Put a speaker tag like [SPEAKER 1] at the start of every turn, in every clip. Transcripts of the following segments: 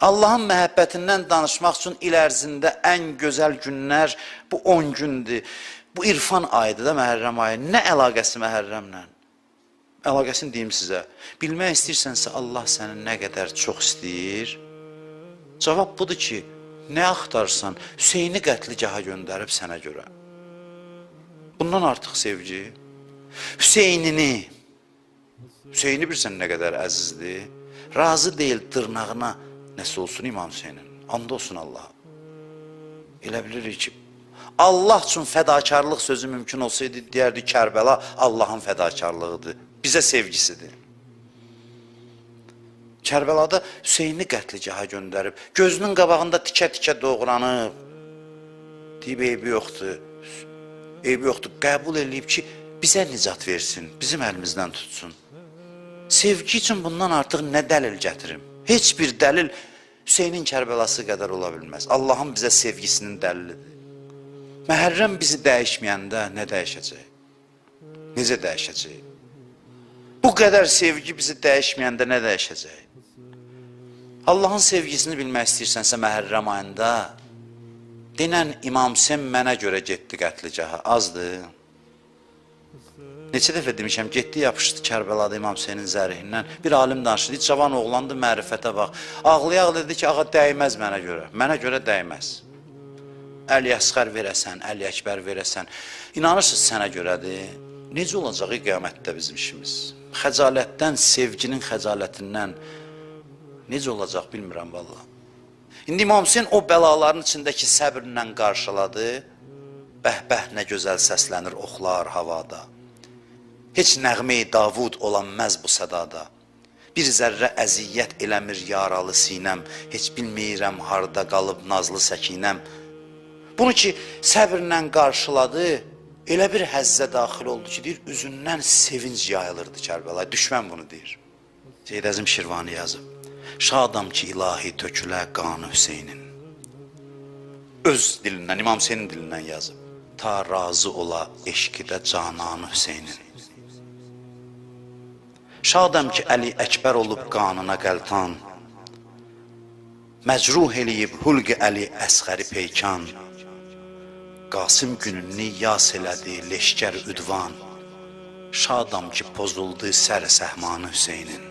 [SPEAKER 1] Allahın məhəbbətindən danışmaq üçün il ərzində ən gözəl günlər bu 10 gündür. Bu irfan ayıdır da Məhərrəm ayı. Nə əlaqəsi Məhərrəmlə? Əlaqəsini deyim sizə. Bilmək istəyirsənsə Allah səni nə qədər çox istəyir. Cavab budur ki, nə axtarsan Hüseyni qətligaha göndərib sənə görə. Bundan artıq sevgi. Hüseyni bilsən nə qədər əzizdir. Razı deyil dırnağına nəsə olsun İmam Hüseynin. And olsun Allah. Elə bilirik ki, Allah üçün fədakarlıq sözü mümkün olsaydı, deyərdi Kərbəla Allahın fədakarlığıdır. Bizə sevgisidir. Kərbəlada Hüseyni qətligaha göndərib, gözünün qabağında tikə-tikə doğranıb, deyib eybi yoxdur. Eybi yoxdur, qəbul eləyib ki, bizə nicat versin, bizim əlimizdən tutsun. Sevgi üçün bundan artıq nə dəlil gətirim? Heç bir dəlil Hüseynin Kərbəlası qədər ola bilməz. Allahın bizə sevgisinin dəlilidir. Məhərrəm bizi dəyişməyəndə nə dəyişəcək? Necə dəyişəcək? Bu qədər sevgi bizi dəyişməyəndə nə dəyişəcək? Allahın sevgisini bilmək istəyirsənsə Məhərrəm ayında denən İmam Hüseyn mənə görə getdi qətligaha. Azdır. Neçə dəfə demişəm, getdi yapışdı Kərbəlada İmam Hüseynin zərihindən. Bir alim danışdı, cavan oğlandı, mərifətə bax. Ağlayaq dedi ki, ağa dəyməz mənə görə. Mənə görə dəyməz. Əli Əsqər verəsən, Əli Əkbər verəsən. İnanırsınız sənə görədir. Necə olacaq qiyamətdə bizim işimiz? Xəcalətdən, sevginin xəcalətindən necə olacaq bilmirəm valla. İndi İmam Hüseyn o bəlaların içindəki səbrlə qarşıladı. Bəh-bəh nə gözəl səslənir oxlar havada. Heç nəğmə-i Davud olanməz bu sədada. Bir zərrə əziyyət eləmir yaralı sinəm. Heç bilməyirəm harda qalıb nazlı səkinəm. Bunu ki səbrlə qarşıladı. Elə bir həzzə daxil oldu ki, deyir, üzündən sevinc yayılırdı Kərbəla. Düşmən bunu deyir. Seyyid Əzim Şirvani yazıb. Şadam ki ilahi tökülə qanı Hüseynin. Öz dilindən, İmam Hüseynin dilindən yazıb. Ta razı ola eşqidə cananı Hüseynin. Şadam ki Əli Əkbər olub qanına qəltan. Məcruh eləyib hulq Əli Əsqəri peykan. Qasım gününü yas elədi leşkər üdvan. Şadam ki pozuldu sər səhmanı Hüseynin.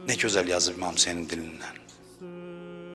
[SPEAKER 1] Ne gözəl yazıb İmam Hüseynin dilindən.